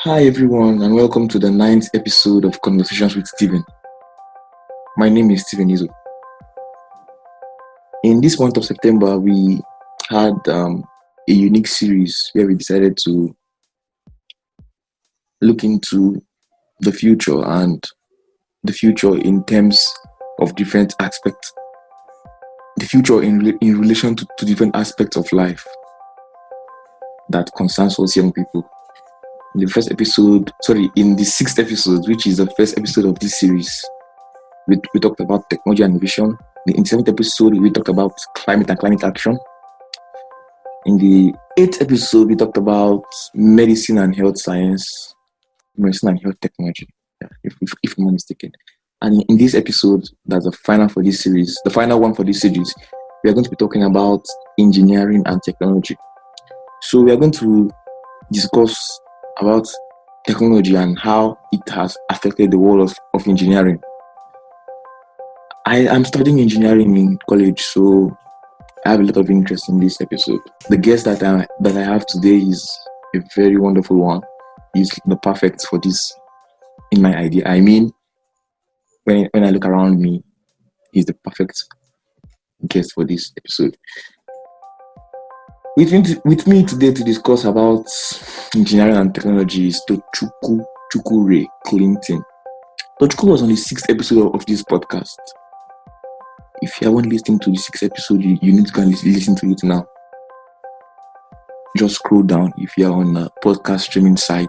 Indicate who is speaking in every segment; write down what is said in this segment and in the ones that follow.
Speaker 1: Hi everyone, and welcome to the 9th episode of Conversations with Steven. My name is Steven Izo. In this month of September, we had a unique series where we decided to look into the future and the future in terms of different aspects. The future in relation to different aspects of life that concerns us young people. In the 6th episode, which is the first episode of this series, we talked about technology and innovation. In the 7th episode, we talked about climate and climate action. In the 8th episode, we talked about medicine and health science, medicine and health technology, if I'm not mistaken. And in this episode, that's the final one for this series, we are going to be talking about engineering and technology. So we are going to discuss about technology and how it has affected the world of engineering. I am studying engineering in college, so I have a lot of interest in this episode. The guest that I have today is a very wonderful one. He's the perfect for this, in my idea. I mean, when I look around me, he's the perfect guest for this episode. With me today to discuss about engineering and technology is Chukwure Clinton. Tochukwu was on the 6th episode of this podcast. If you haven't listened to the 6th episode, you need to go and listen to it now. Just scroll down if you're on a podcast streaming site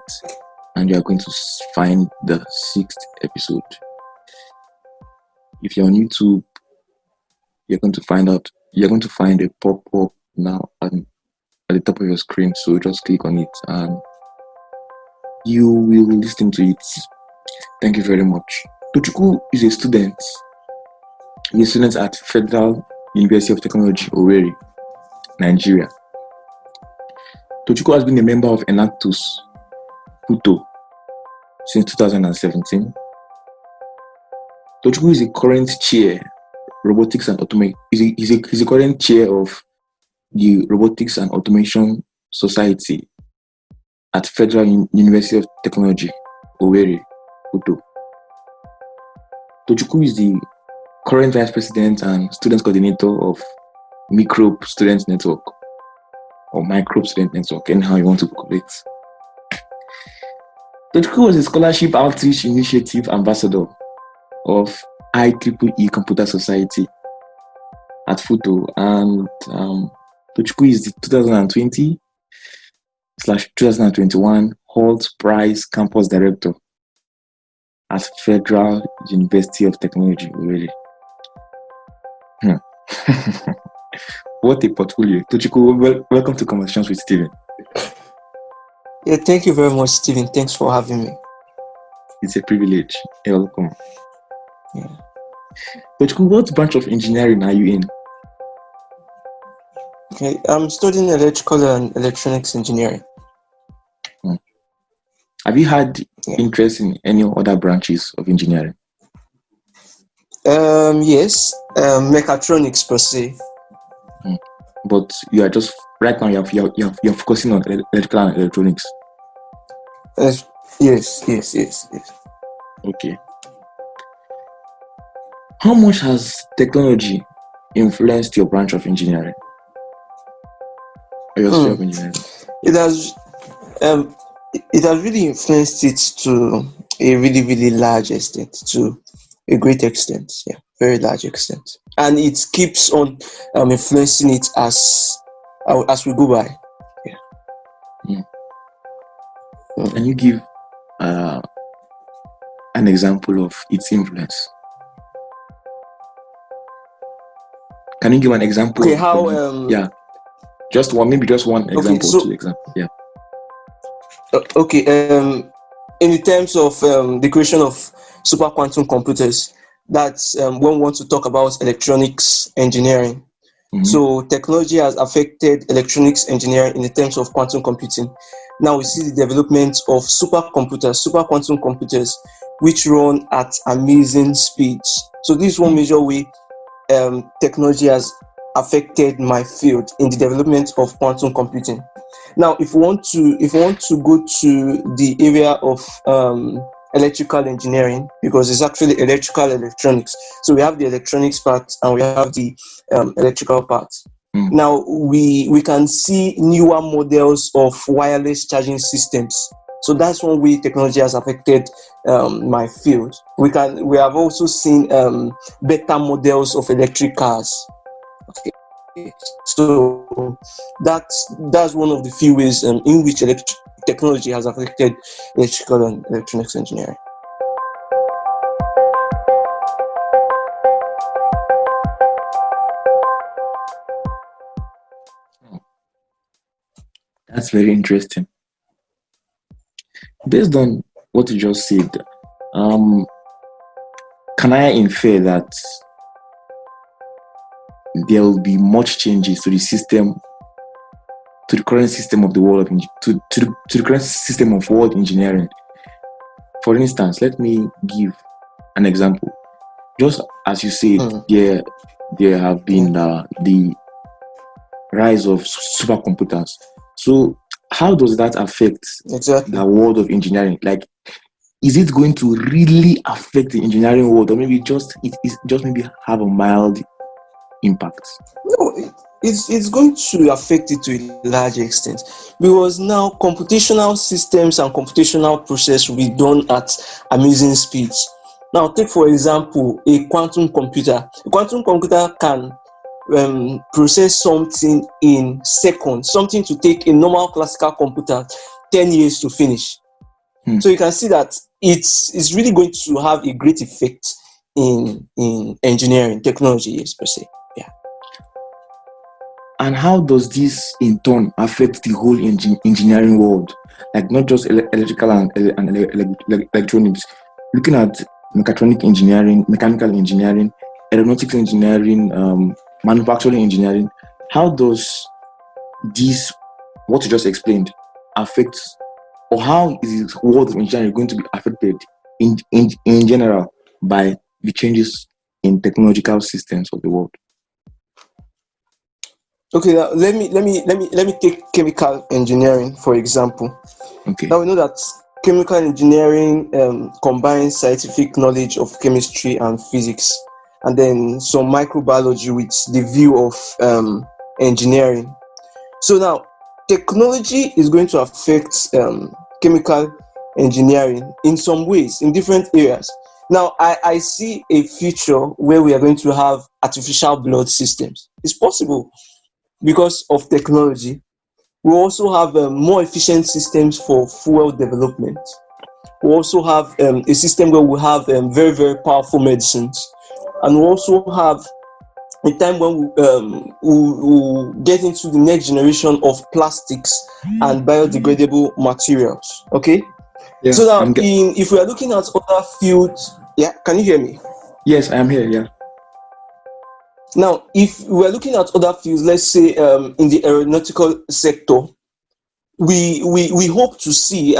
Speaker 1: and you're going to find the 6th episode. If you're on YouTube, you're going to find a pop-up now at the top of your screen, so just click on it and you will listen to it. Thank you very much. Tochukwu is a student. He's a student at Federal University of Technology, Owerri, Nigeria. Tochukwu has been a member of Enactus Puto since 2017. Tochukwu is a current chair, robotics and automation. He's a current chair of the Robotics and Automation Society at Federal University of Technology, Owerri, Puto. Tochukwu is the current vice president and student coordinator of Microbe Student Network, or Microbe Student Network, anyhow you want to call it. Tochukwu was a scholarship outreach initiative ambassador of IEEE Computer Society at Futo, and Tochukwu is the 2020/2021 Holt Prize Campus Director at Federal University of Technology, really. What a portfolio. Tochukwu, welcome to Conversations with Steven.
Speaker 2: Yeah, thank you very much, Steven. Thanks for having me.
Speaker 1: It's a privilege. You're welcome.
Speaker 2: Yeah.
Speaker 1: Tochukwu, what branch of engineering are you in?
Speaker 2: Okay, I'm studying electrical and electronics engineering.
Speaker 1: Have you had interest in any other branches of engineering?
Speaker 2: Yes, mechatronics per se.
Speaker 1: But you are just right now. You're focusing on electrical and electronics.
Speaker 2: Yes.
Speaker 1: Okay. How much has technology influenced your branch of engineering? Or your sphere of engineering?
Speaker 2: It has really influenced it to a really, really large extent, to a great extent, very large extent, and it keeps on influencing it as we go by.
Speaker 1: Can you give an example of its influence? Can you give an example?
Speaker 2: Okay, how?
Speaker 1: Just one example.
Speaker 2: Okay,
Speaker 1: two examples. Yeah.
Speaker 2: Okay. In the terms of the creation of super quantum computers, that's when we want to talk about electronics engineering. Mm-hmm. So technology has affected electronics engineering in the terms of quantum computing. Now we see the development of super quantum computers, which run at amazing speeds. So this is one major way technology has affected my field in the development of quantum computing. Now, if we want to go to the area of electrical engineering, because it's actually electrical electronics. So we have the electronics part and we have the electrical part. Now we can see newer models of wireless charging systems. So that's one way technology has affected my field. We have also seen better models of electric cars. Okay. So that's one of the few ways in which technology has affected electrical and electronics engineering.
Speaker 1: That's very interesting. Based on what you just said, can I infer that there will be much changes to the system, to the current system of the world of to the current system of world engineering? For instance, let me give an example. Just as you said, there have been the rise of supercomputers. So how does that affect the world of engineering? Like, is it going to really affect the engineering world, or maybe it just maybe have a mild impact?
Speaker 2: No, it's going to affect it to a large extent, because now computational systems and computational process will be done at amazing speeds. Now, take for example a quantum computer. A quantum computer can process something in seconds, something to take a normal classical computer 10 years to finish. So you can see that it's really going to have a great effect in engineering technology, per se. Yeah.
Speaker 1: And how does this in turn affect the whole engineering world? Like, not just electrical and electronics. Looking at mechatronic engineering, mechanical engineering, aeronautics engineering, manufacturing engineering, how does this, what you just explained, affect, or how is the world of engineering going to be affected in general by the changes in technological systems of the world?
Speaker 2: Okay, now let me take chemical engineering for example.
Speaker 1: Okay.
Speaker 2: Now we know that chemical engineering combines scientific knowledge of chemistry and physics, and then some microbiology with the view of engineering. So now technology is going to affect chemical engineering in some ways, in different areas. Now I see a future where we are going to have artificial blood systems. It's possible because of technology. We also have more efficient systems for fuel development. We also have a system where we have very, very powerful medicines. And we also have a time when we'll get into the next generation of plastics and biodegradable materials. Okay?
Speaker 1: Yeah,
Speaker 2: so now, if we are looking at other fields, yeah, can you hear me?
Speaker 1: Yes, I am here, yeah.
Speaker 2: Now, if we're looking at other fields, let's say in the aeronautical sector, we hope to see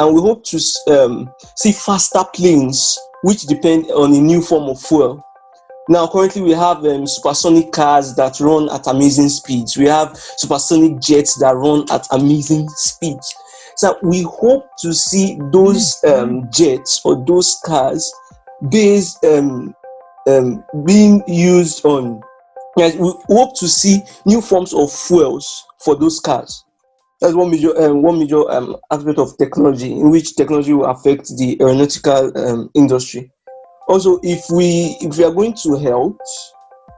Speaker 2: see faster planes which depend on a new form of fuel. Now, currently we have supersonic cars that run at amazing speeds. We have supersonic jets that run at amazing speeds. So we hope to see those jets or those cars being used on. We hope to see new forms of fuels for those cars. That's one major aspect of technology, in which technology will affect the aeronautical industry. Also, if we are going to health,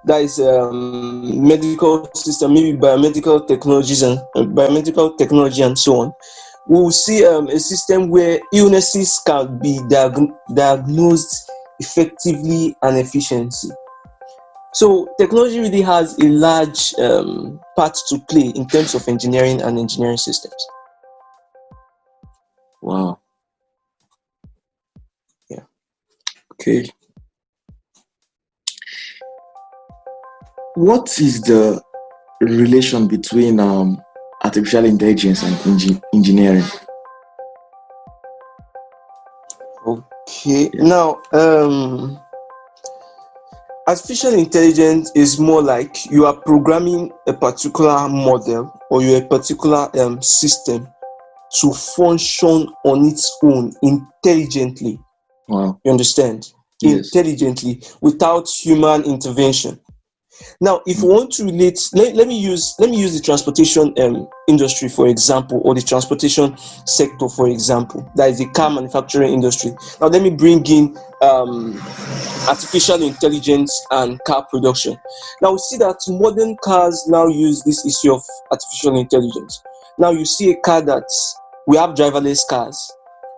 Speaker 2: that is medical system, maybe biomedical technologies and biomedical technology and so on, we will see a system where illnesses can be diagnosed effectively and efficiently. So technology really has a large part to play in terms of engineering and engineering systems.
Speaker 1: Wow.
Speaker 2: Yeah.
Speaker 1: Okay. What is the relation between artificial intelligence and engineering?
Speaker 2: Okay. Now, artificial intelligence is more like you are programming a particular model or a particular system to function on its own intelligently.
Speaker 1: Wow.
Speaker 2: You understand?
Speaker 1: Yes.
Speaker 2: Intelligently, without human intervention. Now, if we want to relate, let me use the transportation industry for example, or the transportation sector for example. That is the car manufacturing industry. Now, let me bring in artificial intelligence and car production. Now, we see that modern cars now use this issue of artificial intelligence. Now, you see a car that we have driverless cars,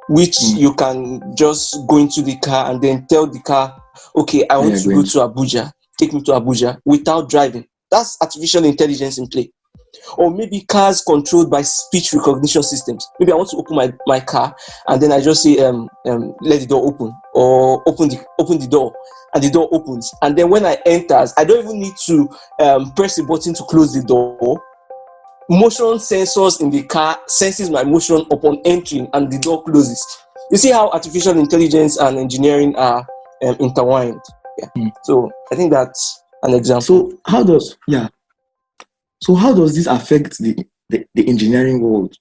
Speaker 2: which you can just go into the car and then tell the car, okay, I want to go to Abuja. Take me to Abuja without driving. That's artificial intelligence in play. Or maybe cars controlled by speech recognition systems. Maybe I want to open my car and then I just say, let the door open, or open the door, and the door opens. And then when I enter, I don't even need to press a button to close the door. Motion sensors in the car senses my motion upon entering and the door closes. You see how artificial intelligence and engineering are intertwined. Yeah. So I think that's an example.
Speaker 1: So how does this affect the engineering world?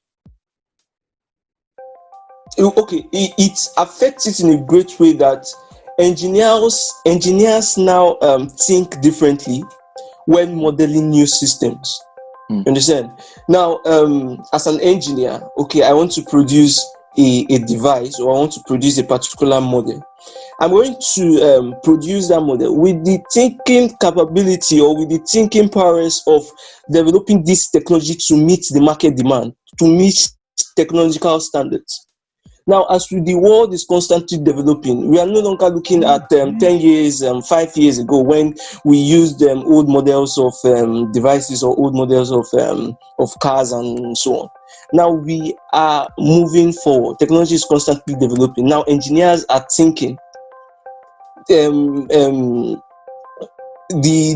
Speaker 2: Okay, it affects it in a great way that engineers now think differently when modeling new systems. You understand? Now, as an engineer, okay, I want to produce a device, or I want to produce a particular model. I'm going to produce that model with the thinking capability or with the thinking powers of developing this technology to meet the market demand, to meet technological standards. Now, as the world is constantly developing, we are no longer looking at 10 years, 5 years ago when we used old models of devices or old models of cars and so on. Now we are moving forward. Technology is constantly developing. Now engineers are thinking the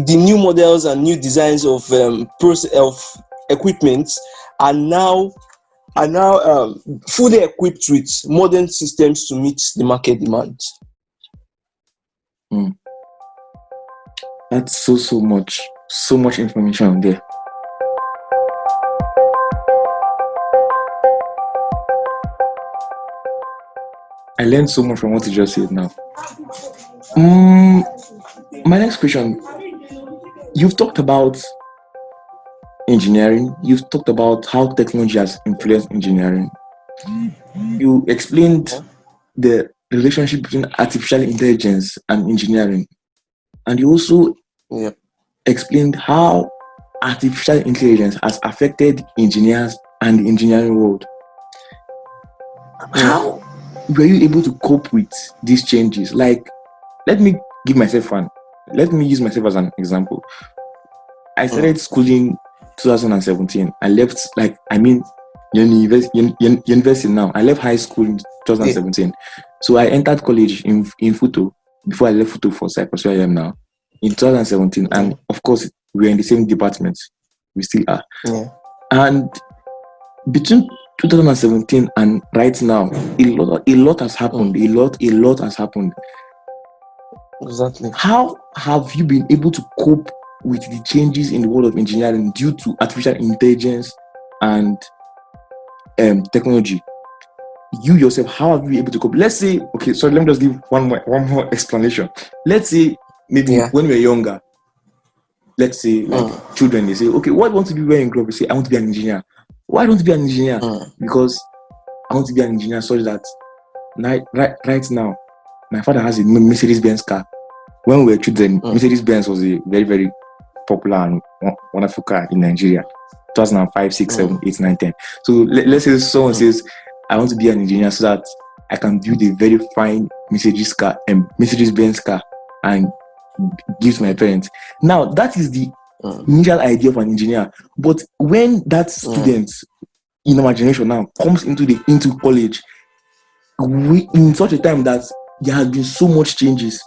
Speaker 2: new models and new designs of equipment are now fully equipped with modern systems to meet the market demand.
Speaker 1: That's so much information there. I learned so much from what you just said now. My next question, you've talked about engineering, you've talked about how technology has influenced engineering. You explained the relationship between artificial intelligence and engineering. And you also explained how artificial intelligence has affected engineers and the engineering world. How were you able to cope with these changes? Like, let me use myself as an example. I started schooling 2017. I left, university now. I left high school in 2017. So I entered college in Futo before I left Futo for Cyprus, where I am now, in 2017. And of course, we're in the same department. We still are. And between 2017 and right now, a lot has happened. A lot has happened.
Speaker 2: Exactly.
Speaker 1: How have you been able to cope with the changes in the world of engineering due to artificial intelligence and technology? You yourself, how have you been able to cope? Let's say, okay, so let me just give one more explanation. Let's say maybe when we were younger, let's say children, they say, okay, what do you want to be when you grow up? You say, I want to be an engineer. Why don't you be an engineer? Because I want to be an engineer such that right now, my father has a Mercedes-Benz car. When we were children, Mercedes-Benz was a very, very popular and wonderful car in Nigeria. 2005, 6, 7, 8, 9, 10. So let's say someone says, I want to be an engineer so that I can build a very fine Mercedes-Benz car and give to my parents. Now, that is the initial idea of an engineer. But when that student in our generation now comes into college, we in such a time that there has been so much changes,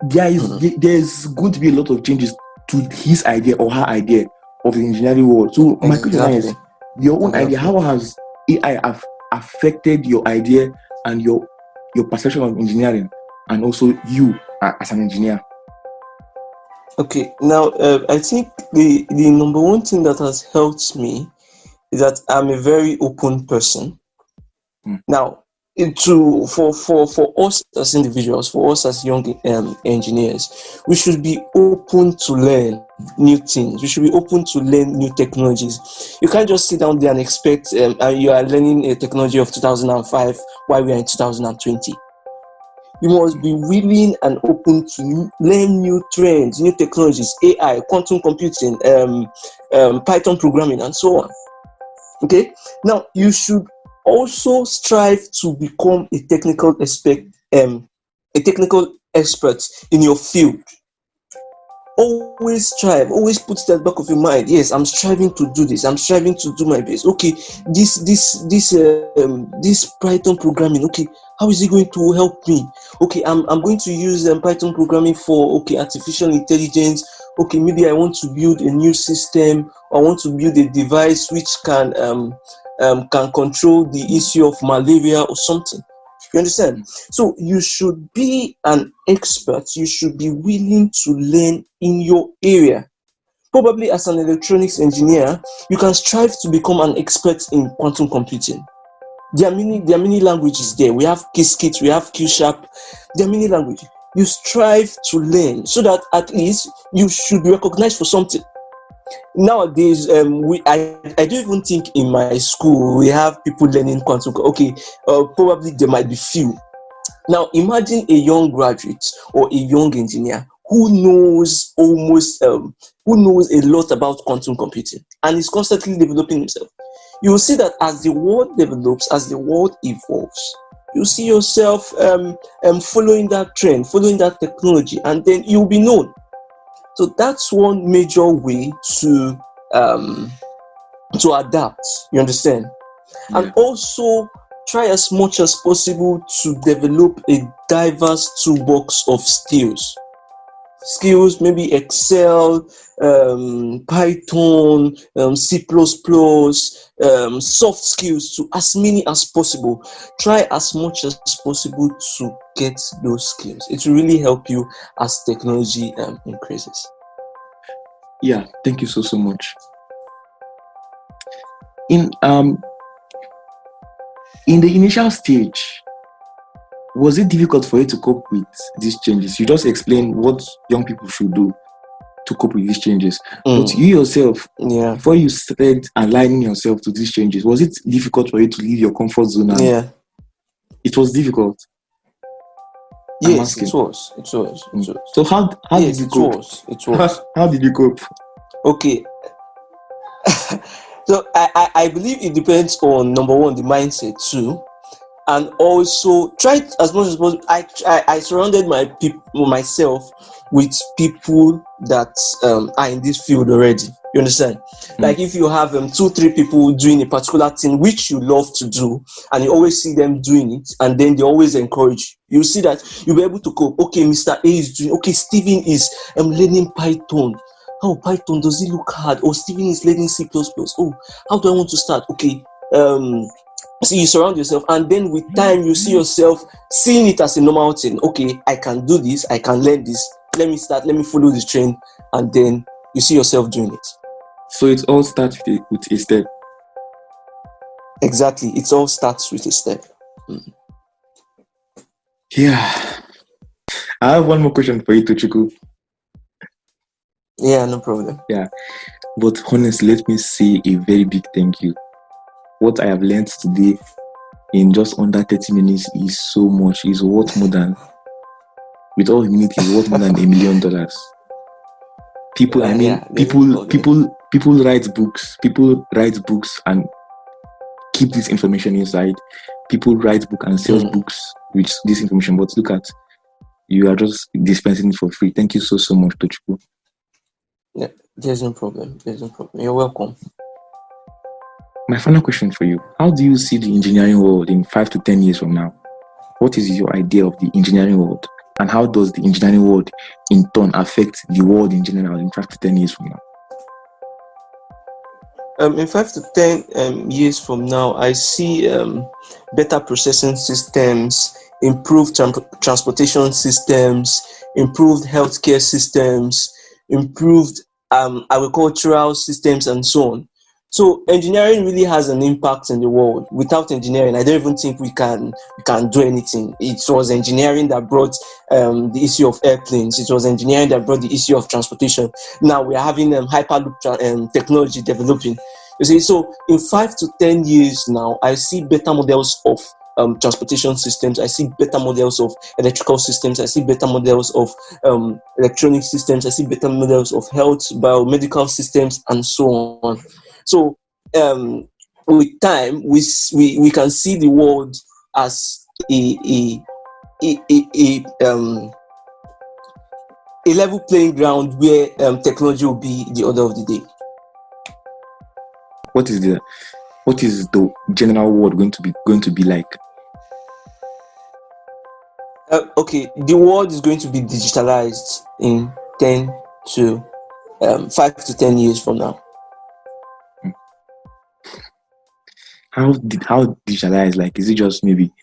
Speaker 1: there's going to be a lot of changes to his idea or her idea of the engineering world. So my question is, your own idea, how has AI affected your idea and your perception of engineering, and also you as an engineer?
Speaker 2: Okay, now I think the number one thing that has helped me is that I'm a very open person.
Speaker 1: Mm.
Speaker 2: Now, for us as individuals, for us as young engineers, we should be open to learn new things. We should be open to learn new technologies. You can't just sit down there and expect you are learning a technology of 2005 while we are in 2020. You must be willing and open to learn new trends, new technologies, AI, quantum computing, Python programming, and so on. Okay. Now, you should also strive to become a technical expert in your field. Always strive, always put that back of your mind. Yes, I'm striving to do this, I'm striving to do my best. Okay, this Python programming, okay, how is it going to help me? Okay, I'm going to use Python programming for artificial intelligence. Okay, maybe I want to build a new system, or I want to build a device which can control the issue of malaria or something. You understand? So you should be an expert. You should be willing to learn in your area. Probably as an electronics engineer, you can strive to become an expert in quantum computing. There are many languages there. We have Qiskit, we have Q Sharp. There are many languages. You strive to learn so that at least you should be recognized for something. Nowadays, I don't even think in my school we have people learning quantum. Okay, probably there might be few. Now imagine a young graduate or a young engineer who knows who knows a lot about quantum computing and is constantly developing himself. You will see that as the world develops, as the world evolves, you see yourself following that trend, following that technology, and then you'll be known. So that's one major way to adapt. You understand?
Speaker 1: Yeah.
Speaker 2: And also try as much as possible to develop a diverse toolbox of skills. Maybe Excel, Python, C++, soft skills, to as many as possible. Try as much as possible to get those skills. It will really help you as technology increases.
Speaker 1: Yeah, thank you so much. In the initial stage, was it difficult for you to cope with these changes? You just explained what young people should do to cope with these changes. But you yourself, before you started aligning yourself to these changes, was it difficult for you to leave your comfort zone? And it was difficult.
Speaker 2: Yes, it was.
Speaker 1: So how did you cope?
Speaker 2: It was.
Speaker 1: How did you cope?
Speaker 2: Okay. So I believe it depends on, number one, the mindset too, and also try as much as possible. I surrounded myself with people that are in this field already. You understand? Like if you have 2-3 people doing a particular thing which you love to do, and you always see them doing it, and then they always encourage you, you see that you'll be able to cope. Okay, Mr. A is doing. Okay, Steven is learning Python. Oh, Python, does it look hard? Or Steven is learning C++. Oh, how do I want to start? Okay, so you surround yourself, and then with time you see yourself seeing it as a normal thing. Okay, I can do this, I can learn this. Let me follow this trend, and then you see yourself doing it.
Speaker 1: So it all starts with a step.
Speaker 2: Exactly, it all starts with a step.
Speaker 1: Yeah. I have one more question for you, Tochukwu.
Speaker 2: Yeah, no problem.
Speaker 1: Yeah. But honestly, let me say a very big thank you. What I have learned today in just under 30 minutes is so much. Is worth more than, with all humility, is worth more than $1 million. People, people write books. People write books and keep this information inside. People write books and sell books with this information. But look at, you are just dispensing it for free. Thank you so much, Tochukwu.
Speaker 2: Yeah, there's no problem. You're welcome.
Speaker 1: My final question for you: how do you see the engineering world in 5 to 10 years from now? What is your idea of the engineering world, and how does the engineering world in turn affect the world in general in 5 to 10 years from now?
Speaker 2: In 5 to 10 years from now, I see better processing systems, improved transportation systems, improved healthcare systems, improved agricultural systems, and so on. So engineering really has an impact in the world. Without engineering, I don't even think we can do anything. It was engineering that brought the issue of airplanes. It was engineering that brought the issue of transportation. Now we are having hyperloop technology developing. You see, so in 5 to 10 years now, I see better models of transportation systems. I see better models of electrical systems. I see better models of electronic systems. I see better models of health, biomedical systems, and so on. So with time, we can see the world as a level playing ground where technology will be the order of the day.
Speaker 1: What is the general world going to be like?
Speaker 2: Okay, the world is going to be digitalized in 5 to 10 years from now.
Speaker 1: How digitalized? Like, is it just maybe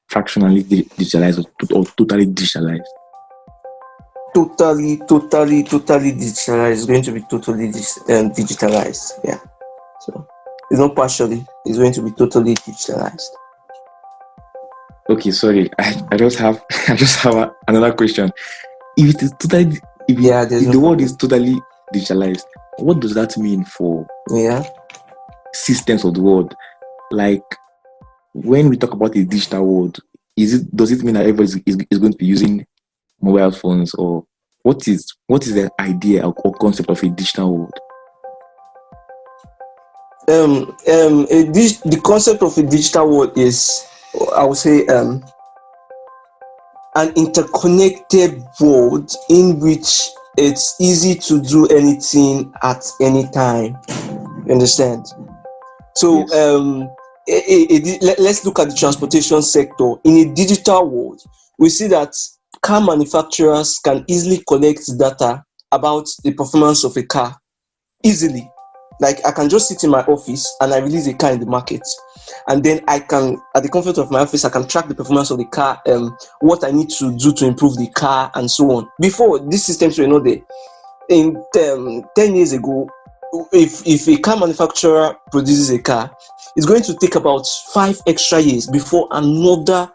Speaker 1: fractionally digitalized or totally digitalized?
Speaker 2: Totally digitalized. It's going to be totally digitalized. Yeah. So it's not partially. It's going to be totally digitalized.
Speaker 1: Okay, sorry. I just have another question. If it is totally, if the world is totally digitalized, what does that mean for systems of the world? Like, when we talk about a digital world, does it mean that everybody is going to be using mobile phones, or what is the idea or concept of a digital world?
Speaker 2: The concept of a digital world is, I would say, an interconnected world in which it's easy to do anything at any time. You understand? So let's look at the transportation sector. In a digital world, we see that car manufacturers can easily collect data about the performance of a car easily. Like, I can just sit in my office and I release a car in the market, and then I can, at the comfort of my office, I can track the performance of the car, what I need to do to improve the car, and so on. Before, these systems were not there. In 10 years ago, if a car manufacturer produces a car, it's going to take about 5 extra years before another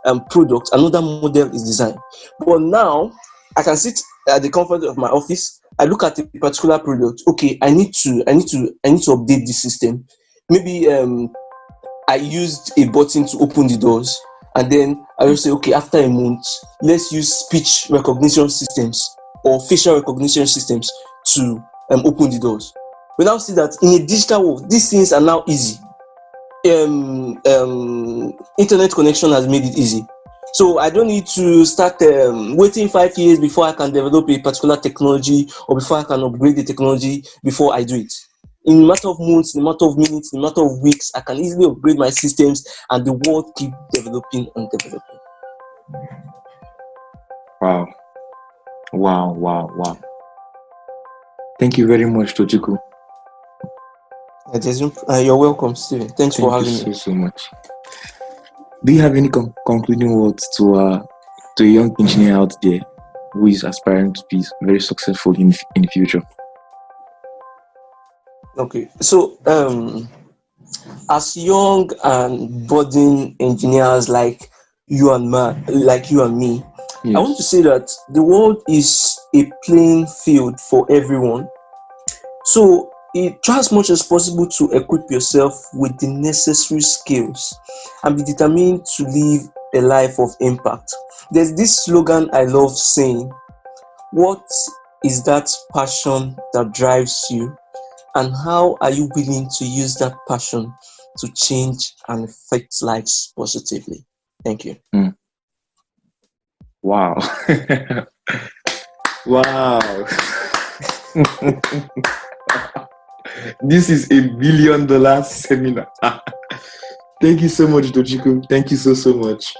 Speaker 2: another model is designed. But now, I can sit at the comfort of my office. I look at a particular product. Okay, I need to update the system. Maybe I used a button to open the doors, and then I will say, okay, after a month, let's use speech recognition systems or facial recognition systems to open the doors. We now see that in a digital world, these things are now easy. Internet connection has made it easy. So I don't need to start waiting 5 years before I can develop a particular technology, or before I can upgrade the technology before I do it. In a matter of months, in a matter of minutes, in a matter of weeks, I can easily upgrade my systems, and the world keep developing and developing.
Speaker 1: Wow. Thank you very much, Tochukwu.
Speaker 2: You're welcome, Steven. Thanks for having me.
Speaker 1: Thank you so much. Do you have any concluding words to a young engineer out there who is aspiring to be very successful in the future?
Speaker 2: Okay, so as young and budding engineers like you and me, yes. I want to say that the world is a playing field for everyone. So try as much as possible to equip yourself with the necessary skills and be determined to live a life of impact. There's this slogan I love saying: what is that passion that drives you, and how are you willing to use that passion to change and affect lives positively? Thank you.
Speaker 1: Wow. Wow. This is $1 billion seminar. Thank you so much, Tochukwu. Thank you so much.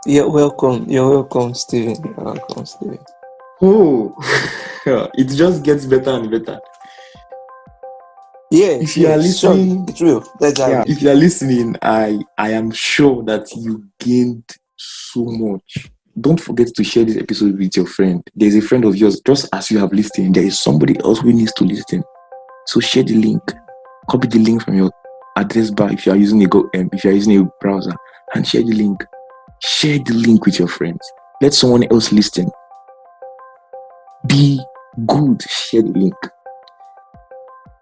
Speaker 2: You're welcome. You're welcome, Steven. You're welcome, Steven.
Speaker 1: Oh, it just gets better and better.
Speaker 2: Yeah,
Speaker 1: if you are listening,
Speaker 2: it's real.
Speaker 1: If you are listening, I am sure that you gained so much. don't forget to share this episode with your friend. There's a friend of yours, just as you have listened, there is somebody else who needs to listen. So share the link. Copy the link from your address bar if you are using if you are using a browser, and share the link. Share the link with your friends. Let someone else listen. Be good. Share the link.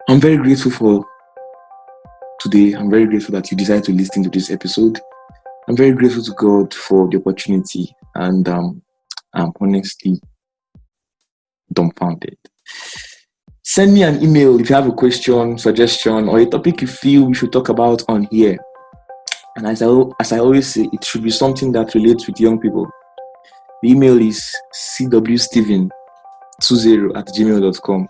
Speaker 1: I'm very grateful for today. I'm very grateful that you decided to listen to this episode. I'm very grateful to God for the opportunity, and I'm honestly dumbfounded. Send me an email if you have a question, suggestion, or a topic you feel we should talk about on here. And as I always say, it should be something that relates with young people. The email is cwsteven20@gmail.com.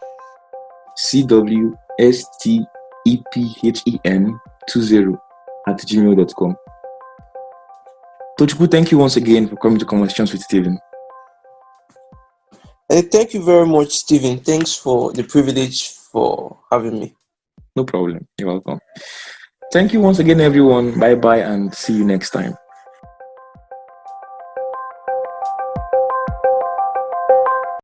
Speaker 1: cwstephen20@gmail.com. Tochukwu, thank you once again for coming to Conversations with Steven.
Speaker 2: Thank you very much, Steven. Thanks for the privilege for having me.
Speaker 1: No problem. You're welcome. Thank you once again, everyone. Bye-bye, and see you next time.